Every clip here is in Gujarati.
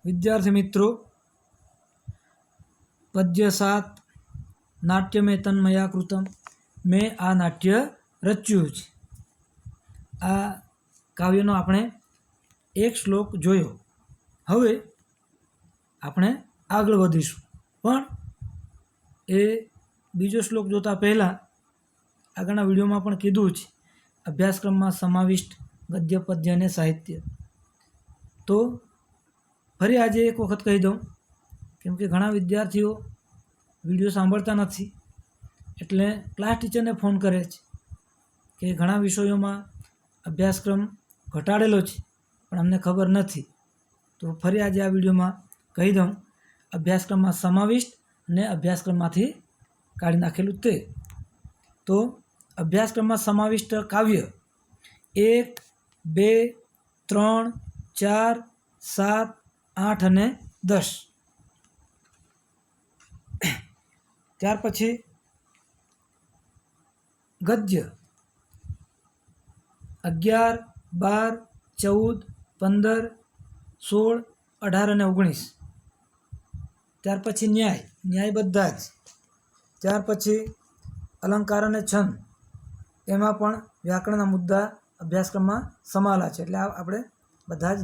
विद्यार्थी मित्रों, पद्य 7 नाट्य में तन्मया कृतम में आ नाट्य रच्યું છે। આ કાવ્યનો આપણે એક શ્લોક જોયો। હવે આપણે આગળ વધીશું, પણ એ બીજો શ્લોક જોતા પહેલાં આગળના વિડીયોમાં પણ કીધું છે અભ્યાસક્રમમાં સમાવિષ્ટ ગદ્ય પદ્ય અને સાહિત્ય। તો ફરી આજે એક વખત કહી દઉં, કેમ કે ઘણા વિદ્યાર્થીઓ વિડીયો સાંભળતા નથી, એટલે ક્લાસ ટીચરને ફોન કરે છે કે ઘણા વિષયોમાં અભ્યાસક્રમ ઘટાડેલો છે પણ અમને ખબર નથી। તો ફરી આજે આ વિડીયોમાં કહી દઉં અભ્યાસક્રમમાં સમાવિષ્ટ અને અભ્યાસક્રમમાંથી કાઢી નાખેલું તે। તો અભ્યાસક્રમમાં સમાવિષ્ટ કાવ્ય 1, 2, 3, 4, 7, 8 અને 10। ત્યાર પછી ગદ્ય 11, 12, 14, 15, 16, 18 અને 19। ત્યાર પછી ન્યાય બધા જ। ત્યાર પછી અલંકાર અને છંદ, એમાં પણ વ્યાકરણના મુદ્દા અભ્યાસક્રમમાં સમાયેલા છે, એટલે આપણે બધા જ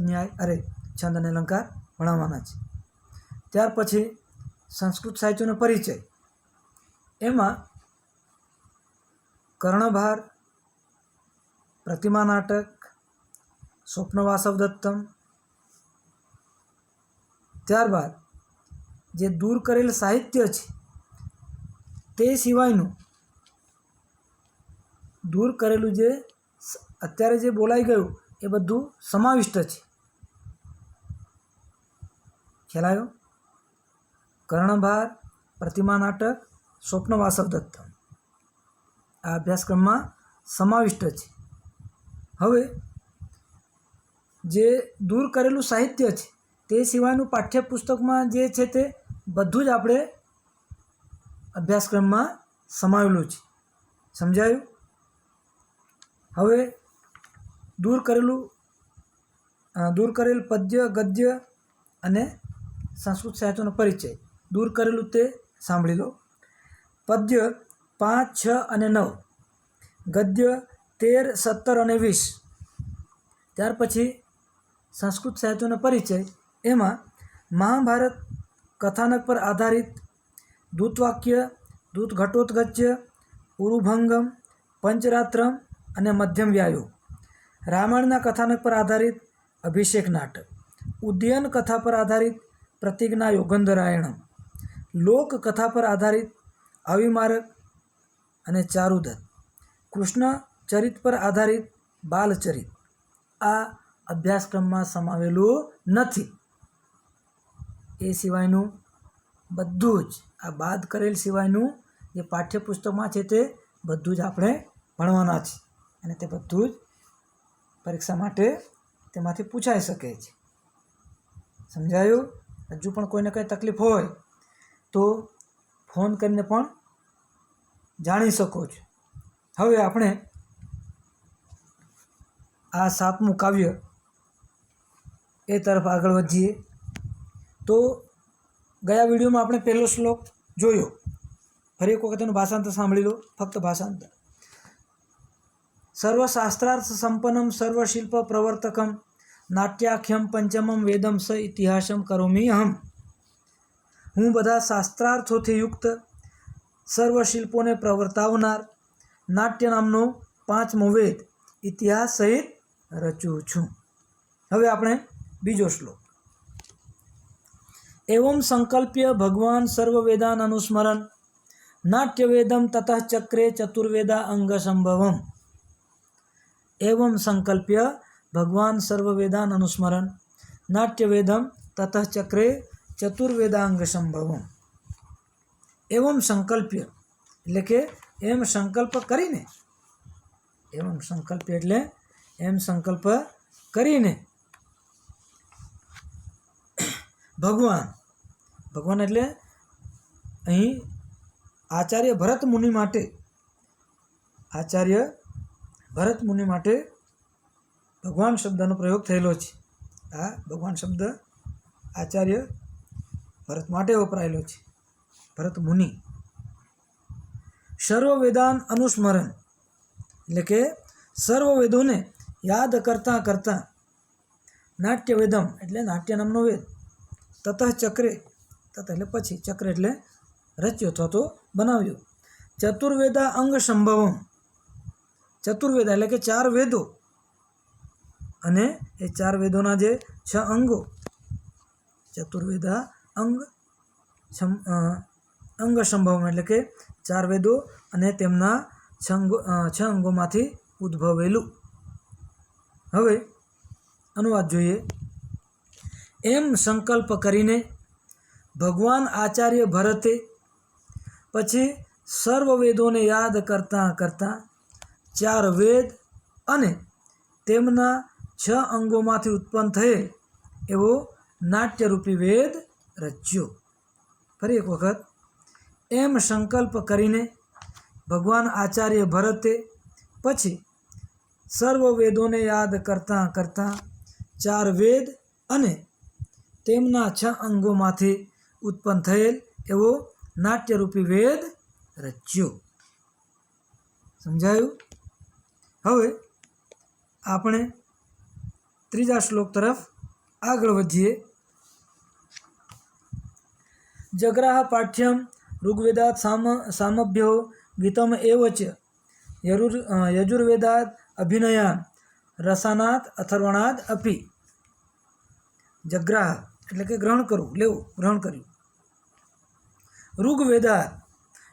છંદ અને અલંકાર ભણાવવાના છે। ત્યાર પછી સંસ્કૃત સાહિત્યનો પરિચય, એમાં કર્ણભાર, પ્રતિમા નાટક, સ્વપ્ન વાસવદત્તમ, ત્યારબાદ જે દૂર કરેલ સાહિત્ય છે તે સિવાયનું દૂર કરેલું જે અત્યારે જે બોલાઈ ગયું એ બધું સમાવિષ્ટ છે। ખ્યાલ આવ્યો? કર્ણભાર, પ્રતિમા નાટક, સ્વપ્ન વાસવદત્તમ આ અભ્યાસક્રમમાં સમાવિષ્ટ છે। હવે જે દૂર કરેલું સાહિત્ય છે તે સિવાયનું પાઠ્યપુસ્તકમાં જે છે તે બધું જ આપણે અભ્યાસક્રમમાં સમાવેલું છે। સમજાયું? હવે દૂર કરેલ પદ્ય, ગદ્ય અને સંસ્કૃત સાહિત્યનો પરિચય। દૂર કરેલું તે સાંભળી લો। પદ્ય 5, 6 અને 9, ગદ્ય 13, 17 અને 20। ત્યાર પછી સંસ્કૃત સાહિત્યનો પરિચય, એમાં મહાભારત કથાનક પર આધારિત દૂતવાક્ય, દૂત ઘટોત્કચ, ઉરુભંગમ, પંચરાત્રમ અને મધ્યમ વ્યાયો। રામાયણના કથાનક પર આધારિત અભિષેક નાટક, ઉદયન કથા પર આધારિત પ્રતિજ્ઞા યોગંધરાયણમ, લોક કથા પર આધારિત અવિમારક અને ચારુદત્ત, કૃષ્ણ ચરિત પર આધારિત બાલચરિત આ અભ્યાસક્રમમાં સમાવેલું નથી। એ સિવાયનું બધું જ, આ બાદ કરેલ સિવાયનું જે પાઠ્યપુસ્તકમાં છે તે બધું જ આપણે ભણવાના છે, અને તે બધું જ પરીક્ષા માટે તેમાંથી પૂછાઈ શકે છે। સમજાયું? હજુ પણ કોઈને કંઈ તકલીફ હોય તો ફોન કરીને પણ જાણી શકો છો। હવે આપણે આ 7મું કાવ્ય એ તરફ આગળ વધીએ। તો ગયા વિડીયોમાં આપણે પહેલો શ્લોક જોયો, ફરી એક વખત એનું ભાષાંતર સાંભળી લો, ફક્ત ભાષાંતર। સર્વશાસ્ત્રાર્થ સંપન્નમ સર્વશિલ્પ પ્રવર્તકમ નાટ્યાખ્યમ પંચમમ વેદમ સ ઇતિહાસમ કરોમી અહમ। હું બધા શાસ્ત્રાર્થોથી યુક્ત સર્વશિલ્પોને પ્રવર્તાવનાર નાટ્ય નામનો 5મો વેદ ઇતિહાસ સહિત રચું છું। હવે આપણે બીજો શ્લોક। એવં સંકલ્પ્ય ભગવાન સર્વવેદાન અનુસ્મરન નાટ્યવેદમ તતઃ ચક્રે ચતુર્વેદા અંગ સંભવમ। એવં સંકલ્પ્ય ભગવાન સર્વવેદાન અનુસ્મરન નાટ્યવેદમ તતઃ ચક્રે ચતુર્વેદાંગ સંભવમ। એવં સંકલ્પ્ય એટલે કે એમ સંકલ્પ કરીને, એવં સંકલ્પ્ય એટલે એમ સંકલ્પ કરીને ભગવાન એટલે અહીં આચાર્ય ભરત મુનિ માટે ભગવાન શબ્દનો પ્રયોગ થયેલો છે। આ ભગવાન શબ્દ આચાર્ય ભરત માટે વપરાયેલો છે, ભરત મુનિ. સર્વ વેદાન અનુસ્મરણ એટલે કે સર્વ વેદોને યાદ કરતાં કરતાં નાટ્ય વેદમ એટલે નાટ્ય નામનો વેદ, તતઃ ચક્રે, તત એટલે પછી, ચક્ર એટલે રચ્યો અથવા તો બનાવ્યો, ચતુર્વેદા અંગ સંભવમ, ચતુર્વેદા એટલે કે 4 વેદો અને એ 4 વેદોના જે 6 અંગો, ચતુર્વેદા અંગ સંભવમ એટલે કે 4 વેદો અને તેમના 6 અંગોમાંથી ઉદ્ભવેલું. હવે અનુવાદ જોઈએ. એમ સંકલ્પ કરીને ભગવાન આચાર્ય ભરતે પછી સર્વ વેદોને યાદ કરતાં કરતાં 4 વેદ અને તેમના 6 અંગોમાંથી ઉત્પન્ન થયેલ એવો નાટ્યરૂપી વેદ રચ્યો. ફરી એક વખત. એમ સંકલ્પ કરીને ભગવાન આચાર્ય ભરતે પછી સર્વ વેદોને યાદ કરતાં કરતાં 4 વેદ અને તેમના 6 અંગોમાંથી ઉત્પન્ન થયેલ એવો નાટ્યરૂપી વેદ રચ્યો. સમજાયું? હવે આપણે ત્રીજા શ્લોક તરફ આગળ વધીએ. જગ્રાહ પાઠ્યમ ઋગ્વેદાત સામભ્યો ગીતમ એવ ચ યજુર્વેદાત અભિનયાન રસાનાત અથર્વણાદ અપી. જગ્રાહ એટલે કે ગ્રહણ કરવું, લેવું, ગ્રહણ કર્યું. ઋગ્વેદાત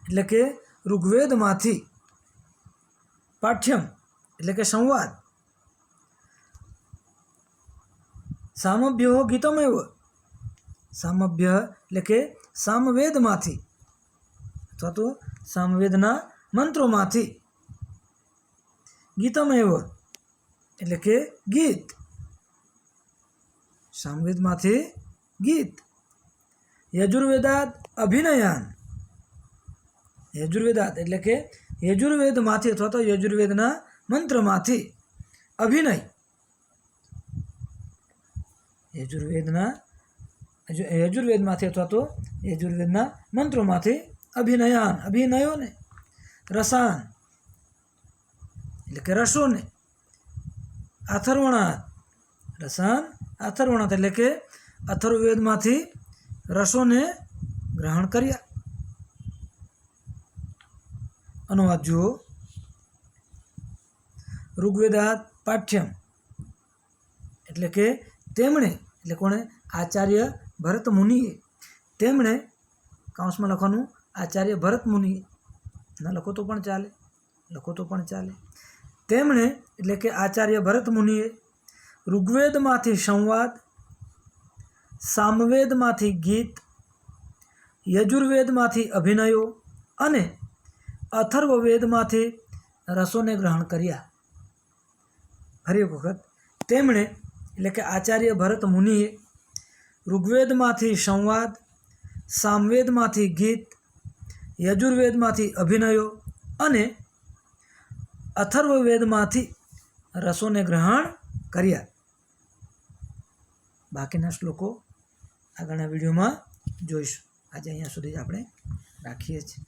એટલે કે ઋગ્વેદમાંથી, પાઠ્યમ એટલે કે સંવાદ, સામભ્યો ગીતમેવ, સામભ્ય એટલે કે સામવેદમાંથી અથવા તો સામવેદના મંત્રોમાંથી, ગીતમેવ એટલે કે ગીત, સામવેદમાંથી ગીત, યજુર્વેદાત અભિનયાન, યજુર્વેદાત એટલે કે યજુર્વેદમાંથી અથવા તો યજુર્વેદના મંત્રમાંથી, અભિનય યજુર્વેદમાંથી અથવા તો યજુર્વેદના મંત્રોમાંથી, અભિનયાન અભિનયોને, રસાન એટલે કે રસોને, અથર્વણાત રસાન અથર્વણાત એટલે કે અથર્વવેદમાંથી રસોને ગ્રહણ કર્યા. અનુવાદ જુઓ. ઋગ્વેદાત પાઠ્યમ એટલે કે તેમણે, એટલે કોણે? આચાર્ય ભરત મુનિએ. તેમણે કૌંસમાં લખવાનું આચાર્ય ભરત મુનિએ, ના લખો તો પણ ચાલે, લખો તો પણ ચાલે. તેમણે એટલે કે આચાર્ય ભરત મુનિએ ઋગ્વેદમાંથી સંવાદ, સામવેદમાંથી ગીત, યજુર્વેદમાંથી અભિનયો અને અથર્વવેદમાંથી રસોને ગ્રહણ કર્યા. ફરી એક વખત. તેમણે એટલે કે આચાર્ય ભરત મુનિએ ઋગ્વેદમાંથી સંવાદ, સામવેદમાંથી ગીત, યજુર્વેદમાંથી અભિનયો અને અથર્વવેદમાંથી રસોને ગ્રહણ કર્યા. બાકીના શ્લોકો આગળના વિડીયોમાં જોઈશું. આજે અહીંયા સુધી જ આપણે રાખીએ છીએ.